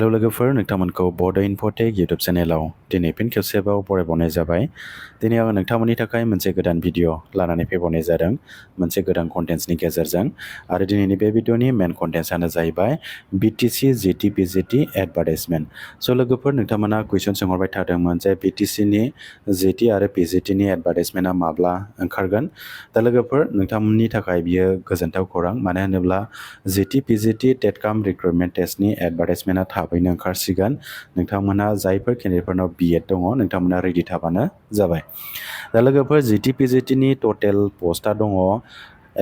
Hello लोगोफोर नोंथांमोनखौ बड' इनफ'टेक YouTube चेनेलाव दिनै fin खेबसेबाव बरायबावनाय जाबाय। दिनै आङो नोंथांमोननि थाखाय मोनसे गोदान भिडिअ लानानै फैबावनाय जादों मोनसे गोदान कन्टेन्ट्सनि गेजेरजों। आरो दिनैनि बे भिडिअनि मेन कन्टेन्ट्सआनो जाहैबाय BTC GT/PGT एडभार्टाइजमेन्ट। स' लोगोफोर नोंथांमोना कुइसन सोंहरबाय थादोंमोन जे BTCनि GT आरो PGTनि एडभार्टाइजमेन्टआ माब्ला ओंखारगोन। दा लोगोफोर नोंथांमोननि थाखाय बियो गोजोनथाव खौरां, मानो होनोब्ला GT/PGT टेटकाम रिक्रुटमेन्ट टेस्टनि एडभार्टाइजमेन्टआ थाबैनो ओंखारसिगोन। नोंथांमोना जायफोर केन्डिडेटफोरनाव BEd दङ नोंथांमोना रेडि थाबानो जाबाय। दा लोगोफोर GT/PGTनि टटेल पस्टआ दङ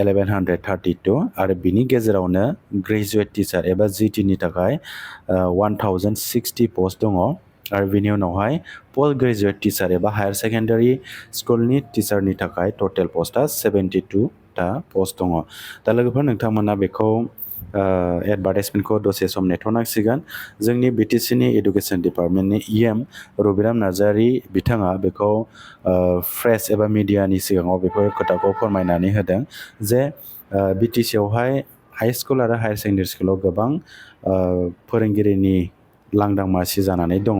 1132 आरो बिनि गेजेरावनो ग्रेजुवेट टिचार एबा GTनि थाखाय 1060 पस्ट दङ। आरो बिनि उनावहाय पोस्ट ग्रेजुवेट टिचार एबा हायार सेकेन्डारि स्कुलनि टिचारनि थाखाय टटेल पस्टआ 72 टा पस्ट दङ। दा लोगोफोर नोंथांमोना बेखौ एडभार्टाइजमेन्टखौ दसे सम नेथ'नांसिगोन। जोंनि BTCनि एडुकेसन डिपार्टमेन्टनि EM रबिराम नार्जारि बिथाङा बेखौ प्रेस एबा मिडियानि सिगाङाव बेफोर खोथाखौ फोरमायनानै होदों जे BTCआवहाय हाई स्कुल आरो हायार सेकेन्डारि स्कुलाव गोबां फोरोंगिरिनि लांदां मासि जानानै दङ।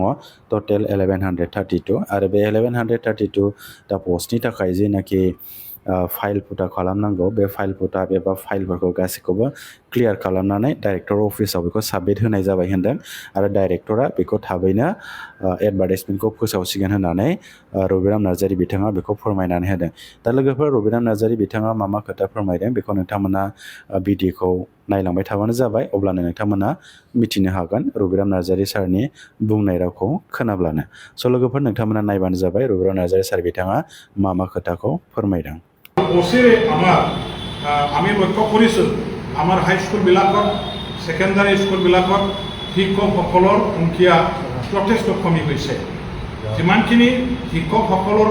टटेल 1132 आरो बे 1132 दा पस्टनि थाखाय जेनाखि फाइल पुटा खालामनांगौ, बे फाइल पुटा एबा फाइलफोरखौ गासैखौबो क्लियार खालामनानै डाइरेक्टर अफिसाव बेखौ साबमिट होनाय जाबाय होनदों। आरो डाइरेक्टरा बेखौ थाबैनो एडभार्टाइजमेन्टखौ फोसावसिगोन होननानै रबिराम नार्जारि बिथाङा बेखौ फोरमायनानै होदों। दा लोगोफोर रबिराम नार्जारि बिथाङा मा खोथा फोरमायदों बेखौ नोंथांमोना भिडिअखौ नायलांबाय थाबानो जाबाय, अब्लानो नोंथांमोना मिथिनो हागोन रबिराम नार्जारि सारनि बुंनाय रावखौ खोनाब्लानो। स' लोगोफोर नोंथांमोना नायबानो जाबाय रबिराम नार्जारि सार बिथाङा मा खोथाखौ फोरमायदं। বছৰে আমি লক্ষ্য কৰিছোঁ আমাৰ হাইস্কুলবিলাকত ছেকেণ্ডাৰী স্কুলবিলাকত শিক্ষকসকলৰ সংখ্যা যথেষ্ট কমি গৈছে। যিমানখিনি শিক্ষকসকলৰ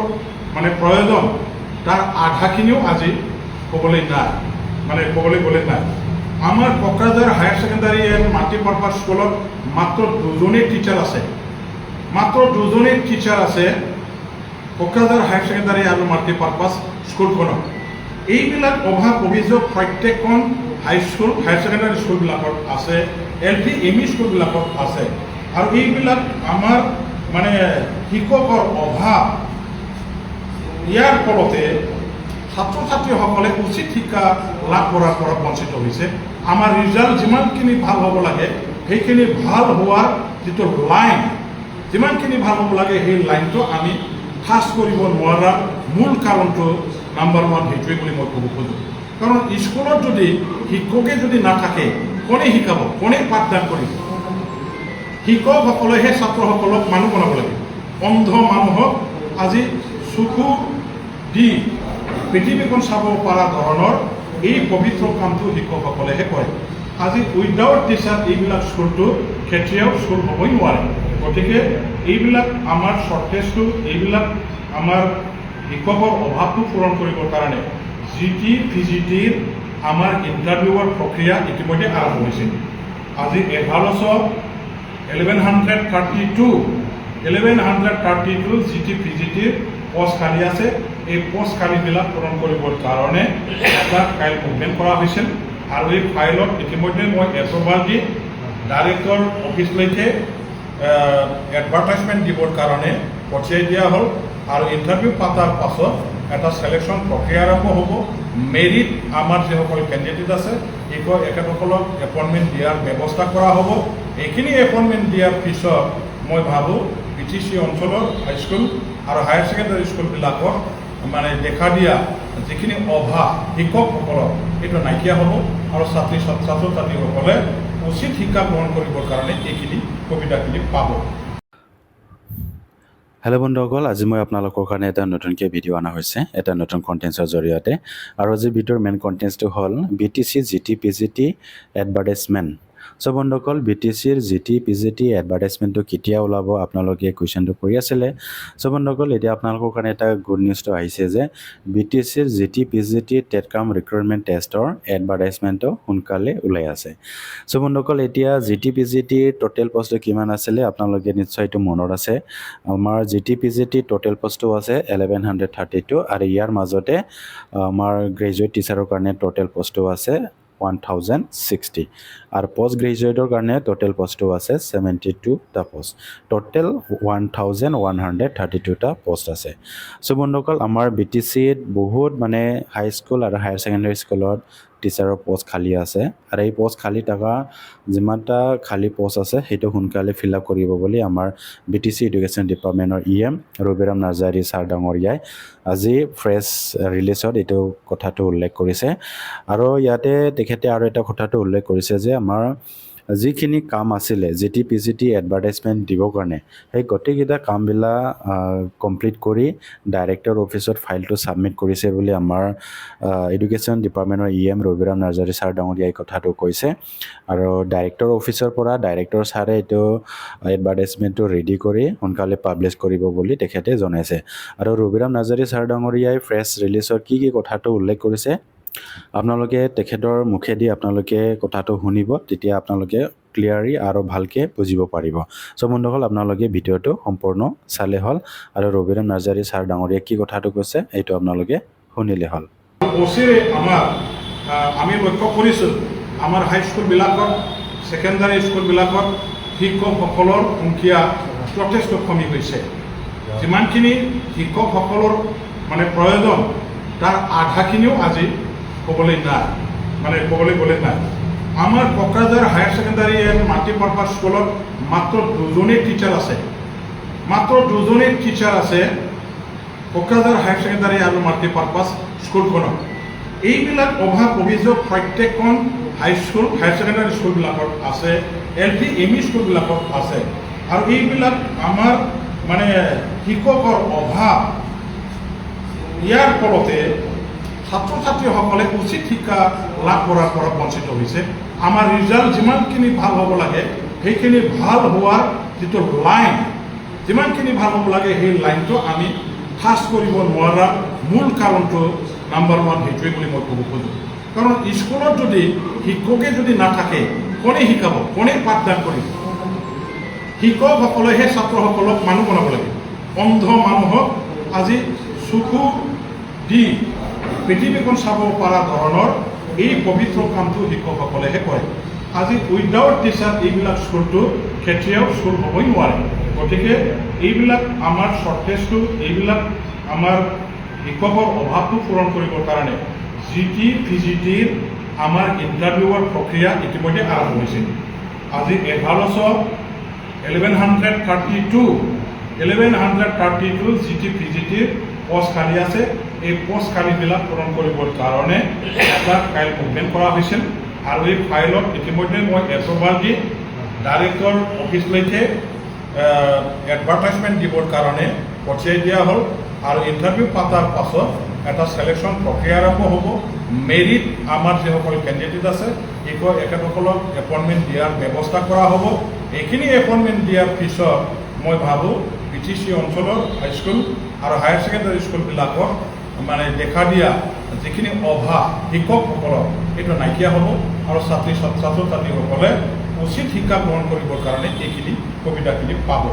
প্ৰয়োজন তাৰ আধাখিনিও আজি ক'বলৈ গ'লে নাই। আমাৰ Kokrajhar higher secondary and multipurpose স্কুলত মাত্ৰ 2জনেই টিচাৰ আছে কোকৰাঝাৰ হায়াৰ ছেকেণ্ডাৰী আৰু মাল্টিপাৰ্পাছ স্কুলখনত। এইবিলাক অভাৱ অভিযোগ প্ৰত্যেকখন হাইস্কুল হায়াৰ ছেকেণ্ডাৰী স্কুলবিলাকত আছে, LP ME স্কুলবিলাকত আছে। আৰু এইবিলাক আমাৰ শিক্ষকৰ অভাৱ, ইয়াৰ ফলতে ছাত্ৰ ছাত্ৰীসকলে উচিত শিক্ষা লাভ কৰাৰ পৰা বঞ্চিত হৈছে। আমাৰ ৰিজাল্ট যিমানখিনি ভাল হ'ব লাগে সেইখিনি ভাল হোৱাৰ যিটো লাইন, যিমানখিনি ভাল হ'ব লাগে সেই লাইনটো আমি ফাঁচ কৰিব নোৱাৰা মূল কাৰণটো নাম্বাৰ 1 সেইটোৱে বুলি মই ক'ব খোজোঁ। কাৰণ স্কুলত যদি শিক্ষকে যদি নাথাকে কোনে শিকাব, কোনে পাঠদান কৰিব? শিক্ষকসকলেহে ছাত্ৰসকলক মানুহ বনাব লাগে। অন্ধ মানুহক আজি চকু দি পৃথিৱীখন চাব পৰা ধৰণৰ এই পবিত্ৰ কামটো শিক্ষকসকলেহে কৰে। আজি উইদাউট টিচাৰ এইবিলাক স্কুলটো কেতিয়াও স্কুল হ'বই নোৱাৰে। গতিকে এইবিলাক আমাৰ শ্বৰ্টেজটো, এইবিলাক আমাৰ শিক্ষকৰ অভাৱটো পূৰণ কৰিবৰ কাৰণে GT/PGTৰ আমাৰ ইণ্টাৰভিউৰ প্ৰক্ৰিয়া ইতিমধ্যে আৰম্ভ হৈছে। আজি 1132 GT/PGTৰ পষ্ট খালী আছে। এই পষ্ট খালীবিলাক পূৰণ কৰিবৰ কাৰণে এটা ফাইল মুভমেণ্ট কৰা হৈছিল। আৰু এই ফাইলত ইতিমধ্যে মই এপ্ৰুভাল দি ডাইৰেক্টৰ অফিচলৈকে এডভাৰ্টাইজমেণ্ট দিবৰ কাৰণে পঠিয়াই দিয়া হ'ল। আৰু ইণ্টাৰভিউ পাতাৰ পাছত এটা ছিলেকশ্যন প্ৰক্ৰিয়া আৰম্ভ হ'ব। মেৰিট আমাৰ যিসকল কেণ্ডিডেট আছে এখেতসকলক এপইণ্টমেণ্ট দিয়াৰ ব্যৱস্থা কৰা হ'ব। এইখিনি এপইণ্টমেণ্ট দিয়াৰ পিছত মই ভাবোঁ BTC অঞ্চলৰ হাইস্কুল আৰু হায়াৰ ছেকেণ্ডাৰী স্কুলবিলাকত দেখা দিয়া যিখিনি অভাৱ শিক্ষকসকলৰ এইটো নাইকিয়া হ'ব আৰু ছাত্ৰ ছাত্ৰীসকলে উচিত শিক্ষা গ্ৰহণ কৰিবৰ কাৰণে এইখিনি সুবিধাখিনি পাব। হেল্ল' বন্ধুসকল, আজি মই আপোনালোকৰ কাৰণে এটা নতুনকৈ ভিডিঅ' অনা হৈছে এটা নতুন কণ্টেণ্টছৰ জৰিয়তে। আৰু আজি ভিডিঅ'ৰ মেইন কণ্টেণ্টছটো হ'ল BTC GT/PGT এডভাৰ্টাইজমেণ্ট। চ' বন্ধুসকল, BTCৰ GT/PGT এডভাৰ্টাইজমেণ্টটো কেতিয়া ওলাব আপোনালোকে কুৱেশ্যনটো কৰি আছিলে। চ' বন্ধুসকল, এতিয়া আপোনালোকৰ কাৰণে এটা গুড নিউজটো আহিছে যে BTCৰ GT/PGT টেটকাম ৰিক্ৰুটমেণ্ট টেষ্টৰ এডভাৰ্টাইজমেণ্টটো সোনকালে ওলাই আছে। চ' বন্ধুসকল, এতিয়া GT/PGT টোটেল পষ্টটো কিমান আছিলে আপোনালোকে নিশ্চয় এইটো মনত আছে। আমাৰ GT/PGT টোটেল পষ্টটো আছে 1132 আৰু ইয়াৰ মাজতে আমাৰ গ্ৰেজুৱেট টিচাৰৰ কাৰণে টোটেল পষ্টটো আছে 1060 আৰু পোষ্ট গ্ৰেজুৱেটৰ কাৰণে টোটেল পোষ্টটো আছে 72টা পোষ্ট টোটেল 1132টা পোষ্ট আছে সো বন্ধুসকল আমাৰ BTCত বহুত মানে হাই স্কুল আৰু হায়াৰ সেকেন্ডাৰী স্কুলত টিচাৰৰ পোষ্ট খালি আছে আৰু এই পোষ্ট খালি থকা যিমানটা খালি পোষ্ট আছে সেইটো সোনকালে ফিল আপ কৰিব বুলি আমাৰ BTC এডুকেশ্যন ডিপাৰ্টমেণ্টৰ EM ৰবিৰাম নাৰ্জাৰী ছাৰ ডাঙৰীয়াই আজি ফ্ৰেছ ৰিলিজত এইটো কথাটো উল্লেখ কৰিছে আৰু ইয়াতে তেখেতে আৰু এটা কথাটো উল্লেখ কৰিছে যে আমাৰ যিখিনি কাম আছিলে GT-PGT এডভাৰটাইজমেণ্ট দিবৰ কাৰণে সেই গোটেইকেইটা কামবিলাক কমপ্লিট কৰি ডাইৰেক্টৰ অফিচত ফাইলটো ছাবমিট কৰিছে বুলি আমাৰ এডুকেশ্যন ডিপাৰ্টমেণ্টৰ EM ৰবিৰাম নাৰ্জাৰী ছাৰ ডাঙৰীয়াই কথাটো কৈছে আৰু ডাইৰেক্টৰ অফিচৰ পৰা ডাইৰেক্টৰ ছাৰে এইটো এডভাৰটাইজমেণ্টটো ৰেডি কৰি সোনকালে পাব্লিছ কৰিব বুলি তেখেতে জনাইছে আৰু ৰবিৰাম নাৰ্জাৰী ছাৰ ডাঙৰীয়াই ফ্ৰেছ ৰিলিজৰ কি কথাটো উল্লেখ কৰিছে আপোনালোকে তেখেতৰ মুখেদি আপোনালোকে কথাটো শুনিব তেতিয়া আপোনালোকে ক্লিয়াৰলি আৰু ভালকে বুজিব পাৰিব সো বন্ধুসকল আপোনালোকে ভিডিঅ'টো সম্পূৰ্ণ চালে হ'ল আৰু ৰবিৰাম নাৰ্জাৰী ছাৰ ডাঙৰীয়াই কি কথাটো কৈছে এইটো আপোনালোকে শুনিলে হ'ল ওচৰে আমি লক্ষ্য কৰিছোঁ আমাৰ হাইস্কুলবিলাকত ছেকেণ্ডাৰী স্কুলবিলাকত শিক্ষকসকলৰ সংখ্যা যথেষ্ট কমি গৈছে যিমানখিনি শিক্ষকসকলৰ মানে প্ৰয়োজন তাৰ আধাখিনিও আজি ক'বলৈ গ'লে নাই আমাৰ Kokrajhar higher secondary and multipurpose স্কুলত মাত্ৰ দুজনেই টিচাৰ আছে কোকৰাঝাৰ হায়াৰ ছেকেণ্ডাৰী আৰু মাল্টিপাৰ্পাছ স্কুলখনত এইবিলাক অভাৱ অভিযোগ প্ৰত্যেকখন হাইস্কুল হায়াৰ ছেকেণ্ডাৰী স্কুলবিলাকত আছে LP ME স্কুলবিলাকত আছে আৰু এইবিলাক আমাৰ মানে শিক্ষকৰ অভাৱ ইয়াৰ ফলতে ছাত্ৰ ছাত্ৰীসকলে উচিত শিক্ষা লাভ কৰাৰ পৰা বঞ্চিত হৈছে আমাৰ ৰিজাল্ট যিমানখিনি ভাল হ'ব লাগে সেইখিনি ভাল হোৱাৰ যিটো লাইন যিমানখিনি ভাল হ'ব লাগে সেই লাইনটো আমি ফাষ্ট কৰিব নোৱাৰা মূল কাৰণটো নাম্বাৰ 1 সেইটোৱে বুলি মই ক'ব খোজোঁ কাৰণ স্কুলত যদি শিক্ষকে যদি নাথাকে কোনে শিকাব কোনে পাঠদান কৰিব শিক্ষকসকলেহে ছাত্ৰসকলক মানুহ বনাব লাগে অন্ধ মানুহক আজি চকু দি পৃথিৱীখন চাব পৰা ধৰণৰ এই পবিত্ৰ কামটো শিক্ষকসকলেহে কৰে আজি উইদাউট টিচাৰ এইবিলাক স্কুলটো কেতিয়াও স্কুল হ'বই নোৱাৰে গতিকে এইবিলাক আমাৰ শ্বৰ্টেজটো এইবিলাক আমাৰ শিক্ষকৰ অভাৱটো পূৰণ কৰিবৰ কাৰণে GT-PGTৰ আমাৰ ইণ্টাৰভিউৰ প্ৰক্ৰিয়া ইতিমধ্যে আৰম্ভ হৈছিল আজি 1132 GT-PGTৰ পোষ্ট খালী আছে এই পোষ্ট খালীবিলাক পূৰণ কৰিবৰ কাৰণে এটা ফাইল মুভমেণ্ট কৰা হৈছিল আৰু এই ফাইলত ইতিমধ্যে মই এপ্ৰুভাল দি ডাইৰেক্টৰ অফিচলৈকে এডভাৰটাইজমেণ্ট দিবৰ কাৰণে পঠিয়াই দিয়া হ'ল আৰু ইণ্টাৰভিউ পাতাৰ পাছত এটা চিলেকশ্যন প্ৰক্ৰিয়া আৰম্ভ হ'ব মেৰিট আমাৰ যিসকল কেণ্ডিডেট আছে এখেতসকলক এপইণ্টমেণ্ট দিয়াৰ ব্যৱস্থা কৰা হ'ব এইখিনি এপইণ্টমেণ্ট দিয়াৰ পিছত মই ভাবোঁ BTC অঞ্চলৰ হাইস্কুল আৰু হায়াৰ ছেকেণ্ডাৰী স্কুলবিলাকত মানে দেখা দিয়া যিখিনি অভাৱ শিক্ষকসকলৰ এইটো নাইকিয়া হ'ব আৰু ছাত্ৰ ছাত্ৰীসকলে উচিত শিক্ষা গ্ৰহণ কৰিবৰ কাৰণে এইখিনি সুবিধাখিনি পাব